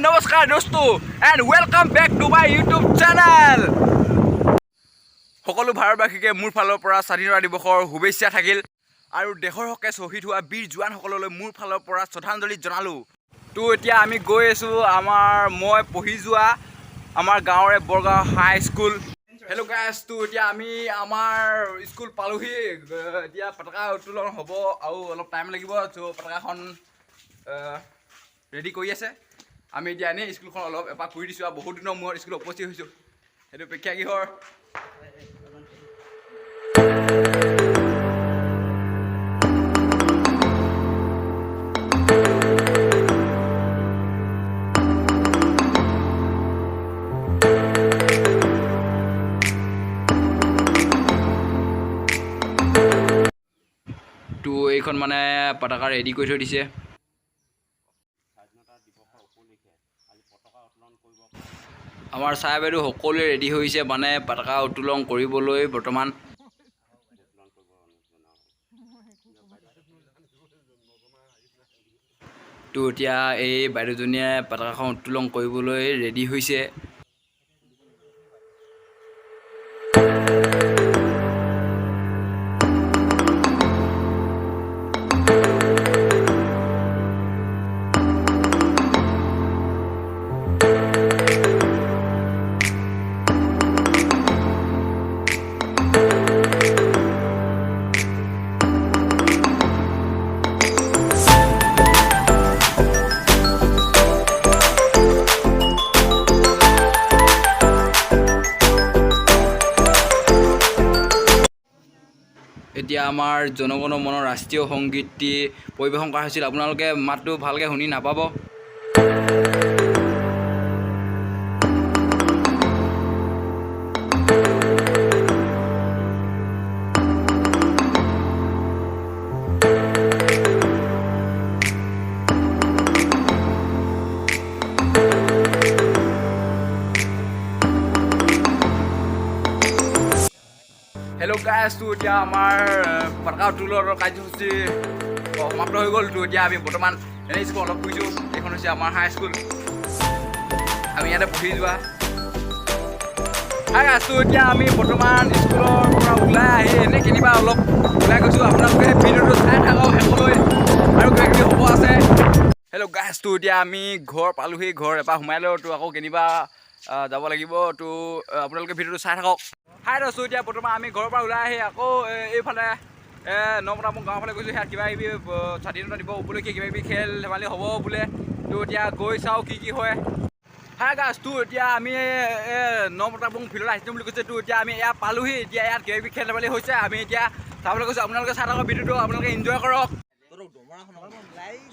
নমস্কাৰ দোস্তো and welcome back to my YouTube channel. সকলো ভাৰতবাসীকে মোৰ ফালৰ পৰা স্বাধীনতা দিৱসৰ শুভেচ্ছা থাকিল আৰু দেশৰ হকে শ্বহীদ হোৱা বীৰ জোৱানসকললৈ মোৰ ফালৰ পৰা শ্ৰদ্ধাঞ্জলি জনালোঁ। তো এতিয়া আমি গৈ আছোঁ মই পঢ়ি যোৱা আমাৰ গাঁৱৰে বৰগাঁও হাই স্কুল। হেল্ল' গাইজ, তো এতিয়া আমি আমাৰ স্কুল পালোহি। এতিয়া পতাকা উত্তোলন হ'ব আৰু অলপ টাইম লাগিব। চ' পতাকাখন ৰেডি কৰি আছে। আমি এতিয়া এনেই স্কুলখন অলপ এপাক ঘূৰি দিছোঁ আৰু বহুত দিনৰ মূৰত স্কুলত উপস্থিত হৈছোঁ। সেইটো প্ৰেক্ষাগৃহৰ তো এইখন মানে পতাকা ৰেডি কৰি থৈ দিছে। আমাৰ ছাৰ বাইদেউ সকলোৱে ৰেডি হৈছে মানে পতাকা উত্তোলন কৰিবলৈ বৰ্তমান। তো এতিয়া এই বাইদেউজনীয়ে পতাকাখন উত্তোলন কৰিবলৈ ৰেডি হৈছে। এতিয়া আমাৰ জনগণ মনৰ ৰাষ্ট্ৰীয় সংগীতটি পৰিৱেশন কৰা হৈছিল। আপোনালোকে মাতটো ভালকৈ শুনি নাপাব। হেল্ল' গাইজ, তো এতিয়া আমাৰ পতাকা উত্তোলনৰ কাৰ্যসূচী সমাপ্ত হৈ গ'ল। তো এতিয়া আমি বৰ্তমান এনে স্কুল অলপ ফুৰিছোঁ। এইখন হৈছে আমাৰ হাই স্কুল, আমি ইয়াতে পঢ়ি যোৱা। হাই গাইজ, তো এতিয়া আমি বৰ্তমান স্কুলৰ পৰা ওলাই আহি এনেই কেনিবা অলপ ওলাই গৈছোঁ। আপোনালোকে ভিডিঅ'টো চাই থাকক শেষলৈ আৰু কিবা কিবি হ'ব আছে। হেল্ল' গাইজ, তো এতিয়া আমি ঘৰ পালোহি। ঘৰ এপাক সোমাই লওঁ, তো আকৌ কেনিবা যাব লাগিব। তো আপোনালোকে ভিডিঅ'টো চাই থাকক। হাই দোস্তো, এতিয়া বৰ্তমান আমি ঘৰৰ পৰা ওলাই আহি আকৌ এইফালে নমতামুখ গাঁৱৰ ফালে গৈছোঁ। সেয়া কিবা কিবি স্বাধীনতা দিৱস উপলক্ষে কিবা কিবি খেল ধেমালি হ'ব বোলে। তো এতিয়া গৈ চাওঁ কি হয়। হাই গাইজ, তো এতিয়া আমি নমতামুখ ফিল্ডত আহিছোঁ বুলি কৈছে। তো এতিয়া আমি ইয়াত পালোহি। এতিয়া ইয়াত কিবা কিবি খেল ধেমালি হৈছে, আমি এতিয়া চাবলৈ গৈছোঁ। আপোনালোকে চাই থাকক ভিডিঅ'টো, আপোনালোকে এনজয় কৰক।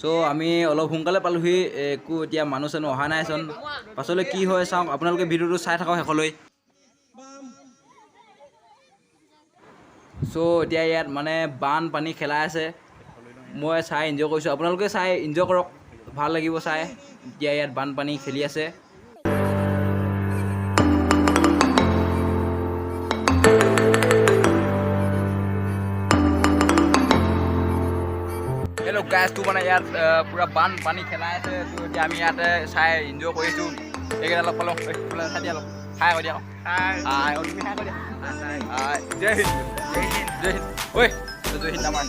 চ' আমি অলপ সোনকালে পালোহি। একো এতিয়া মানুহ চানুহ অহা নাইচোন। পাছলৈ কি হয় চাওক, আপোনালোকে ভিডিঅ'টো চাই থাকক শেষলৈ। চ' এতিয়া ইয়াত মানে বানপানী খেলাই আছে। মই চাই এনজয় কৰিছোঁ, আপোনালোকে চাই এনজয় কৰক, ভাল লাগিব চাই। এতিয়া ইয়াত বানপানী খেলি আছে। হেল্ল' গাইজ, তো মানে ইয়াত পূৰা বানপানী খেলাই আছে। তো এতিয়া আমি ইয়াতে চাই এনজয় কৰিছোঁ। এইকেইটা অলপ পালোঁ খাই দিয়া, অলপ খাই কৰি দিয়া। তুমি খাই কৰি দিয়া। জয় হিন্দ, জয় হিন্দ, জয় হিন্দ। ঐ জয় হিন্দ আমাৰ,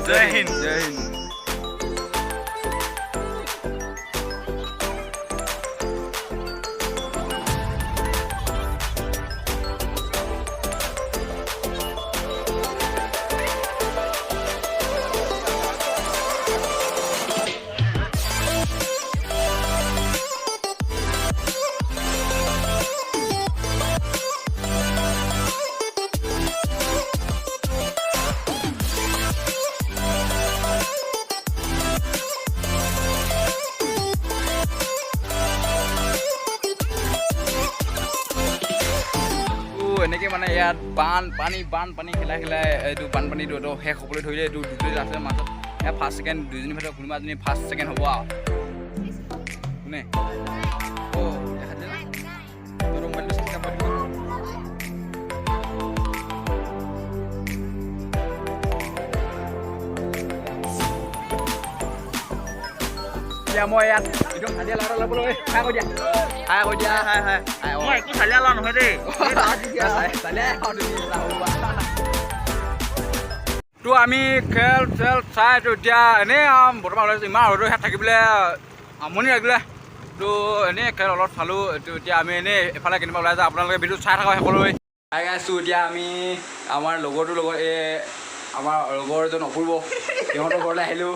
জয় হিন্দ, জয় হিন্দ। এনেকৈ মানে ইয়াত বানপানী খেলাই এইটো বানপানীটো শেষ হ'বলৈ ধৰিলে। এইটো দুটা আছে মাজত, ফাৰ্ষ্ট ছেকেণ্ড দুজনী ভিতৰত কোনোবা এজনী ফাৰ্ষ্ট ছেকেণ্ড হ'ব আৰু কোনে এতিয়া মই ইয়াত একদম হাজিয়া লাৰা ল'বলৈ হাই কৰি দিয়া মই একো চালিয়া লোৱা নহয় দেই তো আমি খেল চেল চাই এতিয়া এনেই বৰ্তমান ওলাইছোঁ ইমান ৰ'দৰ ইয়াত থাকিবলৈ আমনি লাগিলে তো এনেই খেল অলপ চালোঁ এইটো এতিয়া আমি এনেই এফালে কেনিবা ওলাই যাওঁ আপোনালোকে ভিডিঅ' চাই থাকক শেষলৈ চাই আছোঁ এতিয়া আমি আমাৰ লগৰটোৰ লগত আমাৰ লগৰ এজন অপূৰ্ব ইহঁতৰ ঘৰলৈ আহিলোঁ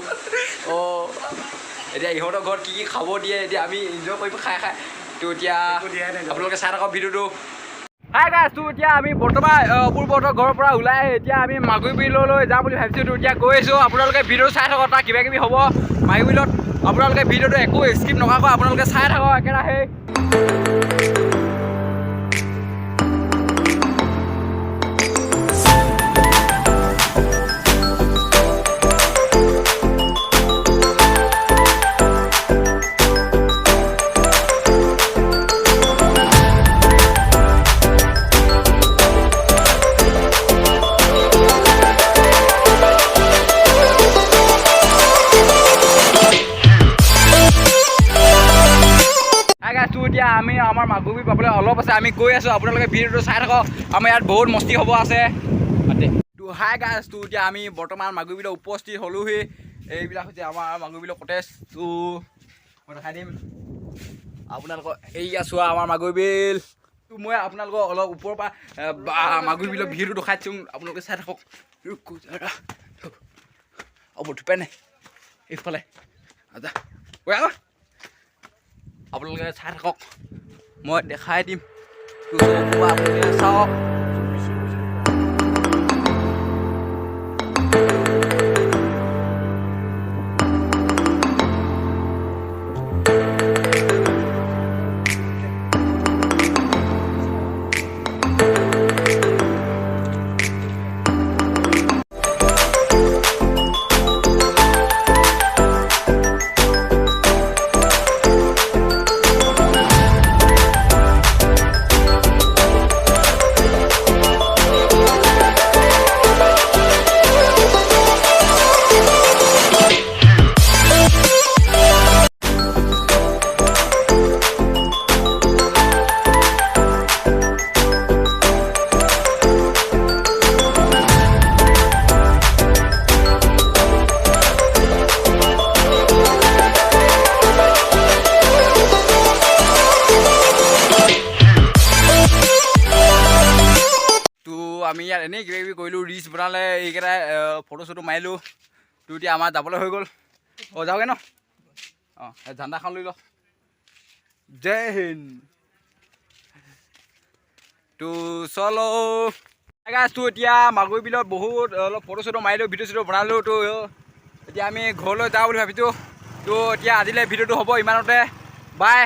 এতিয়া ইহঁতৰ ঘৰত কি খাব দিয়ে এতিয়া আমি এনজয় কৰিব খাই তো এতিয়া আপোনালোকে চাই থাকক ভিডিঅ'টো হাই গাইছ তো এতিয়া আমি বৰ্তমান অপূৰ্বহঁতৰ ঘৰৰ পৰা ওলাই আহি এতিয়া আমি মাগুৰী বিললৈ যাম বুলি ভাবিছোঁ তো এতিয়া গৈ আছোঁ আপোনালোকে ভিডিঅ' চাই থাকক তাৰ কিবা কিবি হ'ব মাগুৰী বিলত আপোনালোকে ভিডিঅ'টো একো স্কিপ নকৰাকৈ আপোনালোকে চাই থাকক একেৰাহে এতিয়া আমি আমাৰ মাগুৰী পাবলৈ অলপ আছে আমি গৈ আছোঁ আপোনালোকে ভিডিঅ'টো চাই থাকক আমাৰ ইয়াত বহুত মস্তি হ'ব আছে তো হাই গাইছ তো এতিয়া আমি বৰ্তমান মাগুৰী বিলত উপস্থিত হ'লোহি এইবিলাক হৈছে আমাৰ মাগুৰী বিলৰ কটেজ তো মই দেখাই দিম আপোনালোকৰ এইয়া চোৱা আমাৰ মাগুৰী বিল তো মই আপোনালোকক অলপ ওপৰৰ পৰা মাগুৰী বিলৰ ভিডিঅ'টো দেখাই দিছোঁ আপোনালোকে চাই থাকক ধুপাই নাই এইফালে আপোনালোকে চাই থাকক মই দেখাই দিম আপোনালোকে চাওক আমি ইয়াত এনেই কিবা কিবি কৰিলোঁ ৰিলচ বনালে এইকেইটাই ফটো চটো মাৰিলোঁ তো এতিয়া আমাৰ যাবলৈ হৈ গ'ল যাওঁগৈ ন ঝাণ্ডাখন লৈ ল জয় হিন্দ তো চলো তো এতিয়া মাগুৰী বিলত বহুত অলপ ফটো চটো মাৰিলোঁ ভিডিঅ' চিডিঅ' বনালোঁ তো এতিয়া আমি ঘৰলৈ যাওঁ বুলি ভাবিছোঁ তো এতিয়া আজিলৈ ভিডিঅ'টো হ'ব ইমানতে বাই